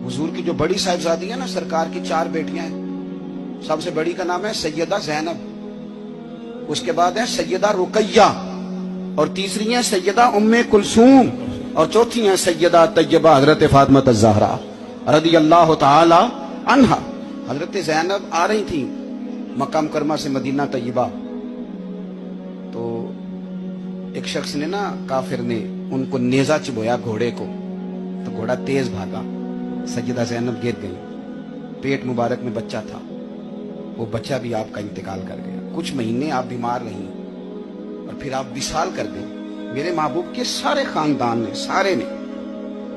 हुजूर की जो बड़ी साहिबजादी है ना, सरकार की 4 बेटियां हैं। सबसे बड़ी का नाम है सैयदा ज़ैनब, उसके बाद है सैयदा रुकैया, और तीसरी है सैयदा उम्मे कुलसूम, और चौथी है सैयदा तैयबा हजरत फातिमा ज़हरा रदी अल्लाह ताला अन्हा। हजरत ज़ैनब आ रही थी मक्का मुकरमा से मदीना तैयबा, तो एक शख्स ने ना, काफिर ने उनको नेजा चुभोया घोड़े को, तो घोड़ा तेज भागा, सैयदा ज़ैनब गिर गई, पेट मुबारक में बच्चा था, वो बच्चा भी आपका इंतकाल कर गया। कुछ महीने आप बीमार रही और फिर आप विसाल कर गई। मेरे महबूब के सारे खानदान ने,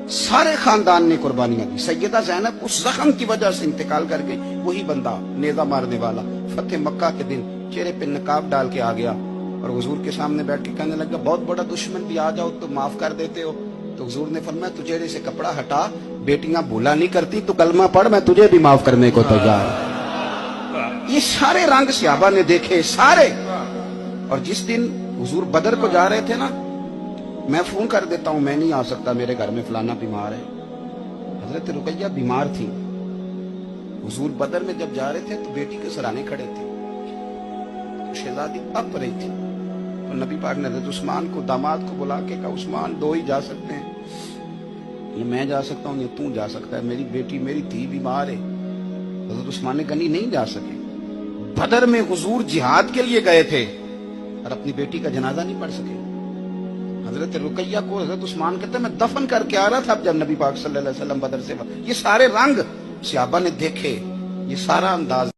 सारे खानदान ने कुर्बानियां दी। सैयदा ज़ैनब उस जख्म की वजह से इंतकाल कर गई। वही बंदा नेजा मारने वाला फतेह मक्का के दिन चेहरे पे नकाब डाल के आ गया और हुजूर के सामने बैठ के कहने लगा, बहुत बड़ा दुश्मन भी आ जाओ तो माफ कर देते हो। तो हुजूर ने फरमाया, तू चेहरे से कपड़ा हटा, बेटियां भूला नहीं करती, तू कलमा पढ़, मैं तुझे भी माफ करने को तैयार। ये सारे रंग सहाबा ने देखे, सारे। और जिस दिन हुजूर बदर को जा रहे थे ना, मैं फोन कर देता हूं, मैं नहीं आ सकता, मेरे घर में फलाना बीमार है। हजरत रुकैया बीमार थी। हुजूर बदर में जब जा रहे थे तो बेटी के सराहने खड़े थे, शहजादी तप रही थी, तो नबी पाक ने हजरत उस्मान को, दामाद को बुला के कहा, उस्मान 2 ही जा सकते हैं, ये मैं जा सकता हूँ, ये तू जा सकता है, मेरी बेटी, मेरी धी बीमार है। हजरत उस्मान ने गनी नहीं जा सके। बदर में हुजूर जिहाद के लिए गए थे और अपनी बेटी का जनाजा नहीं पढ़ सके। हजरत रुकैया को हजरत उस्मान कहते, मैं दफन करके आ रहा था जब नबी पाक सल्लल्लाहु अलैहि वसल्लम बदर से। ये सारे रंग सहाबा ने देखे, ये सारा अंदाज